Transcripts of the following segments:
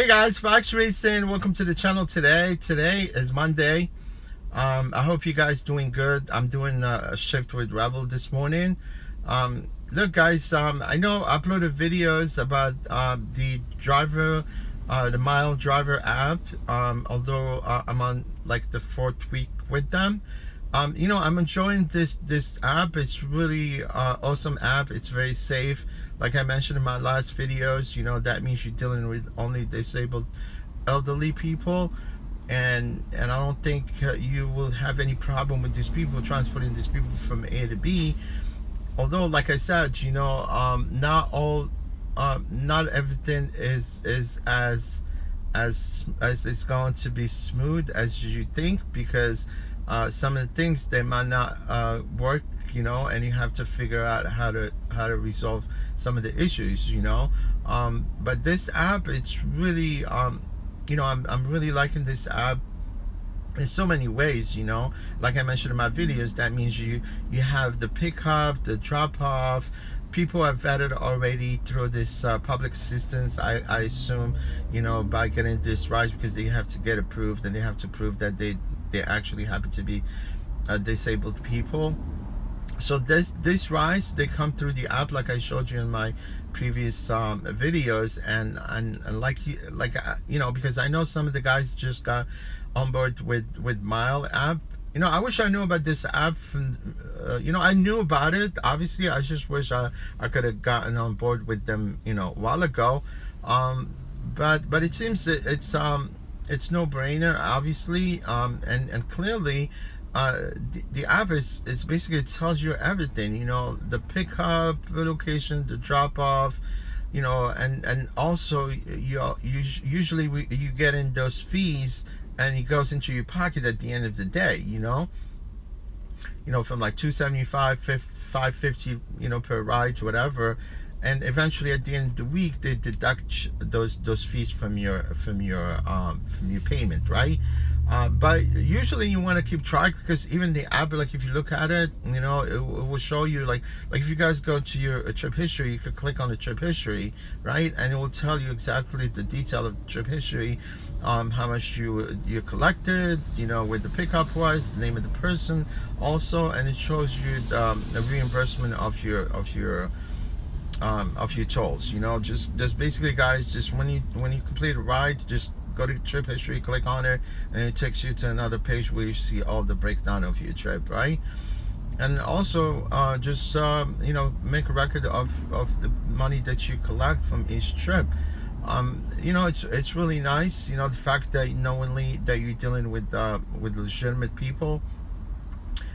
Hey guys, Fox Racing. Welcome to the channel today. Today is Monday. I hope you guys doing good. I'm doing a shift with Revel this morning. Look guys, I know I uploaded videos about the Myle Driver app. Although I'm on like the 4th week with them. I'm enjoying this app. It's really awesome app. It's very safe. Like I mentioned in my last videos, that means you're dealing with only disabled elderly people, and I don't think you will have any problem with these people, transporting these people from A to B. Although, like I said, not everything is as it's going to be smooth as you think, because some of the things, they might not work, and you have to figure out how to resolve some of the issues, but this app, it's really I'm really liking this app in so many ways. Like I mentioned in my videos, that means you have the pickup, the drop off. People are vetted already through this public assistance, I assume, by getting this right, because they have to get approved, and they have to prove that they actually happen to be disabled people. So this rides, they come through the app, like I showed you in my previous videos, and because I know some of the guys just got on board with Myle app. I wish I knew about this app from, I knew about it, obviously. I just wish I could have gotten on board with them, a while ago. But it seems that it's no brainer, obviously, and clearly, the app is basically, it tells you everything, the pickup location, the drop off, and also usually you get in those fees, and it goes into your pocket at the end of the day, from like $275, $550, per ride, whatever. And eventually at the end of the week, they deduct those fees from your payment, right? But usually you want to keep track, because even the app, like if you look at it, it will show you, like if you guys go to your trip history, you could click on the trip history, right? And it will tell you exactly the detail of the trip history, how much you collected, where the pickup was, the name of the person also, and it shows you the reimbursement of your tolls. Just basically, guys, just when you complete a ride, just go to trip history, click on it, and it takes you to another page where you see all the breakdown of your trip, right? And also just make a record of the money that you collect from each trip. It's really nice, the fact that knowingly that you're dealing with legitimate people.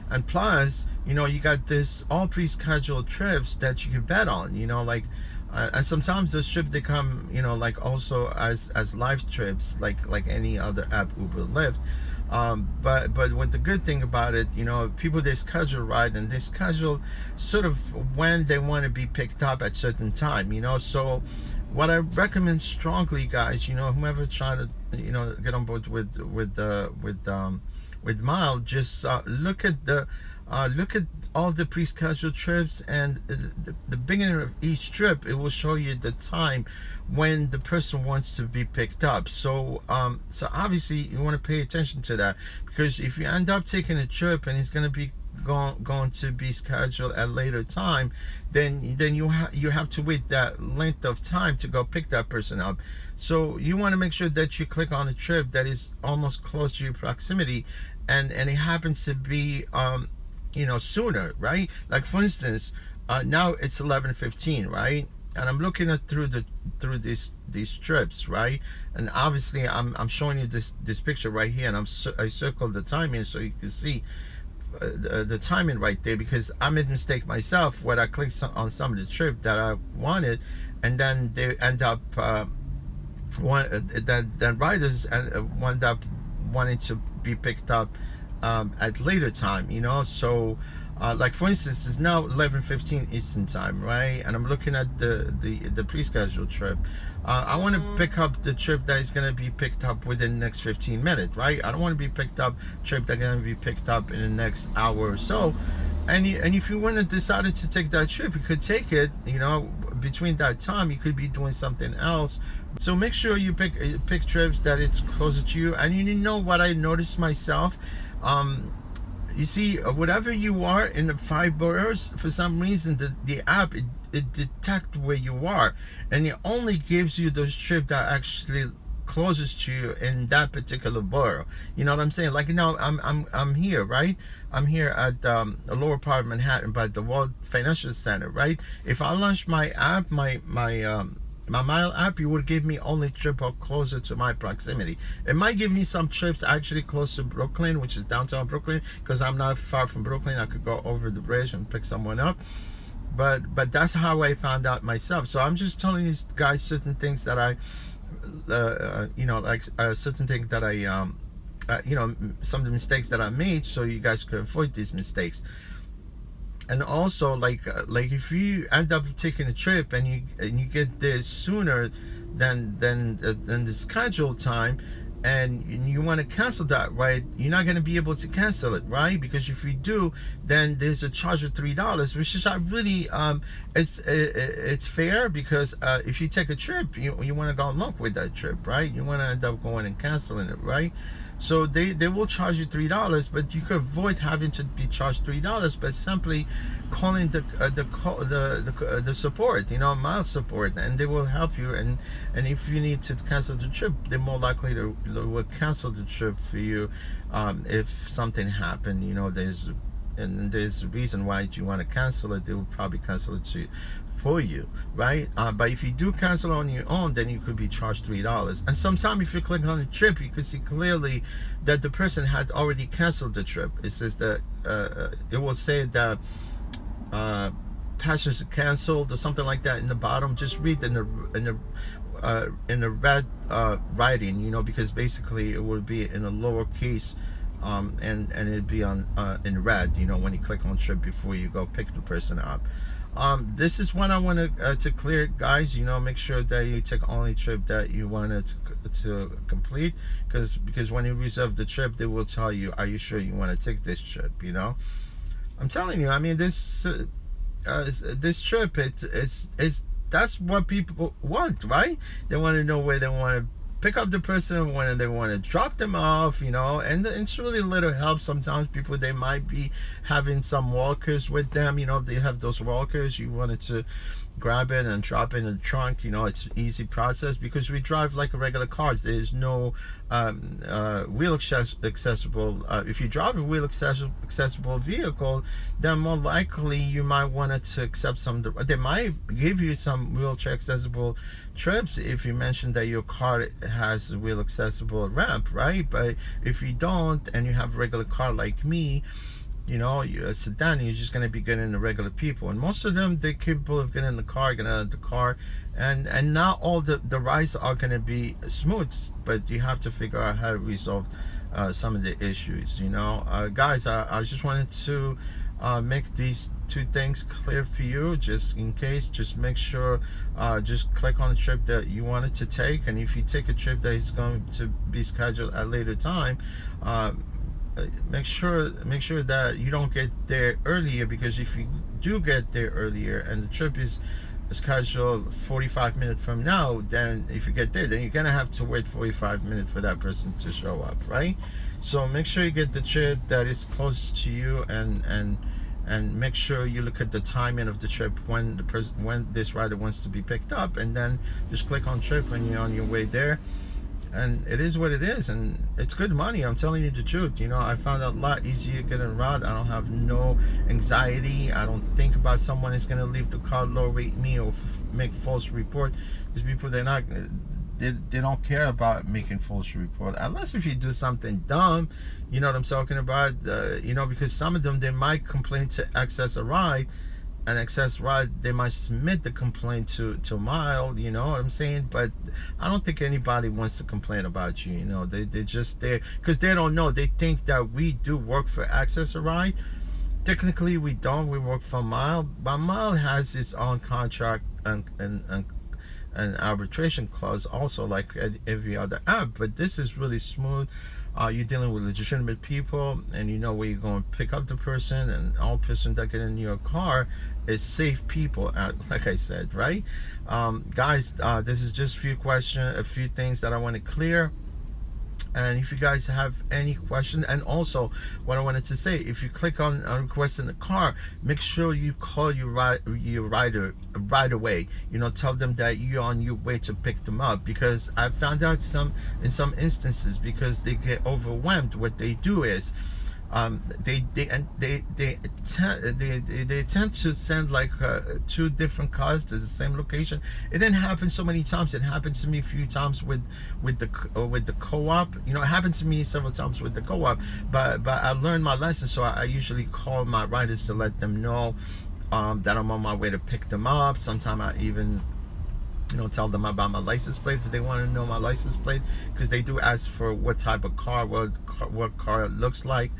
And plus, you got this all pre-scheduled trips that you can bet on, and sometimes those trips, they come, like also as live trips, like any other app, Uber, Lyft. But what the good thing about it, people, they schedule ride, and they schedule sort of when they want to be picked up at certain time, so what I recommend strongly, guys, whomever trying to get on board with Myle, just look at all the pre-scheduled trips, and the beginning of each trip, it will show you the time when the person wants to be picked up. So obviously you want to pay attention to that, because if you end up taking a trip and it's going to be going to be scheduled at a later time, then you have to wait that length of time to go pick that person up. So you want to make sure that you click on a trip that is almost close to your proximity, and it happens to be sooner, right? Like for instance, now it's 11:15, right? And I'm looking at through these trips, right? And obviously I'm showing you this picture right here, and I circled the timing so you can see the timing right there, because I made a mistake myself where I clicked on some of the trip that I wanted, and then they end up then riders wound up wanting to be picked up at later time, so like for instance, it's now 11:15 Eastern time, right? And I'm looking at the pre-scheduled trip. I want to pick up the trip that is going to be picked up within the next 15 minutes, right? I don't want to be picked up trip that's going to be picked up in the next hour or so. And if you want to decide to take that trip, you could take it, between that time you could be doing something else. So make sure you pick trips that it's closer to you. And you know what I noticed myself, you see, whatever you are in the 5 boroughs, for some reason the app, it detects where you are, and it only gives you those trips that actually closest to you in that particular borough. You know what I'm saying? Like now I'm here, right? I'm here at a lower part of Manhattan by the World Financial Center, right? If I launch my app, my Myle app, you would give me only trip closer to my proximity. It might give me some trips actually close to Brooklyn, which is downtown Brooklyn, because I'm not far from Brooklyn. I could go over the bridge and pick someone up. But that's how I found out myself. So I'm just telling you guys certain things that I, certain things that I, some of the mistakes that I made, so you guys could avoid these mistakes. And also, like if you end up taking a trip and you get there sooner than the scheduled time, and you want to cancel that, right? You're not going to be able to cancel it, right? Because if you do, then there's a charge of $3, which is not really it's fair, because if you take a trip, you want to go along with that trip, right? You want to end up going and canceling it, right? So they will charge you $3, but you could avoid having to be charged $3 by simply calling the support, Myle support, and they will help you. And if you need to cancel the trip, they're more likely to will cancel the trip for you if something happened. There's a reason why you want to cancel it. They will probably cancel it for you, right? But if you do cancel on your own, then you could be charged $3. And sometimes if you click on the trip, you can see clearly that the person had already canceled the trip. It says that it will say that passengers canceled or something like that in the bottom. Just read in the red writing, because basically it would be in a lowercase. And it'd be on in red, when you click on trip before you go pick the person up. This is what I want to clear, guys. Make sure that you take only trip that you wanted to complete, because when you reserve the trip, they will tell you, are you sure you want to take this trip? I'm telling you, I mean, this trip, it's that's what people want, right? They want to know where they want to pick up the person, when they want to drop them off, and it's really little help. Sometimes people, they might be having some walkers with them, they have those walkers. You wanted to grab it and drop it in the trunk, it's an easy process, because we drive like a regular cars. There's no wheel accessible. If you drive a wheel accessible vehicle, then more likely you might want to accept some. They might give you some wheelchair accessible trips if you mention that your car has a wheel accessible ramp, right? But if you don't, and you have a regular car like me, you're a sedan, you're just going to be getting the regular people, and most of them, they're capable of getting in the car, getting out of the car, and not all the rides are going to be smooth, but you have to figure out how to resolve some of the issues. Guys, I just wanted to make these two things clear for you, just in case. Just make sure, just click on the trip that you wanted to take, and if you take a trip that is going to be scheduled at a later time, make sure that you don't get there earlier, because if you do get there earlier and the trip is scheduled 45 minutes from now, then if you get there, then you're gonna have to wait 45 minutes for that person to show up, right? So make sure you get the trip that is closest to you, and make sure you look at the timing of the trip when when this rider wants to be picked up, and then just click on trip when you're on your way there. And it is what it is, and it's good money. I'm telling you the truth. I found it a lot easier getting a ride. I don't have no anxiety. I don't think about someone is going to leave the car, low rate me, or make false report. These people, they don't care about making false report, unless if you do something dumb. You know what I'm talking about? Because some of them, they might complain to access a ride, and access ride, they might submit the complaint to Myle, you know what I'm saying? But I don't think anybody wants to complain about you. They just there because they don't know. They think that we do work for access a ride. Technically we don't. We work for Myle, but Myle has its own contract and arbitration clause also, like every other app. But this is really smooth. you're dealing with legitimate people, and you know where you're going to pick up the person, and all person that get in your car is safe people, like I said, right? Guys, this is just a few things that I want to clear. And if you guys have any question, and also what I wanted to say, if you click on request in the car, make sure you call your rider right away. You know, tell them that you're on your way to pick them up, because I found out in some instances, because they get overwhelmed, what they do is they tend to send like 2 different cars to the same location. It didn't happen so many times. It happened to me a few times with the co-op. You know, it happened to me several times with the co-op. But I learned my lesson, so I usually call my riders to let them know that I'm on my way to pick them up. Sometimes I even, you know, tell them about my license plate if they want to know my license plate, because they do ask for what type of car, what car it looks like.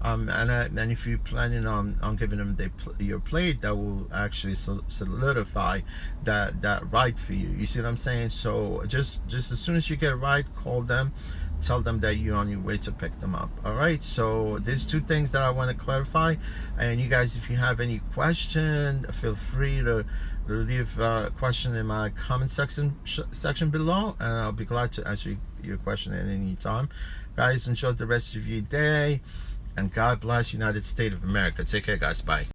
And if you're planning on giving them your plate, that will actually solidify that ride for you. You see what I'm saying? So just as soon as you get a ride, call them, tell them that you're on your way to pick them up. All right, so there's 2 things that I want to clarify. And you guys, if you have any question, feel free to leave a question in my comment section below, and I'll be glad to answer your question at any time. Guys, enjoy the rest of your day, and God bless United States of America. Take care, guys. Bye.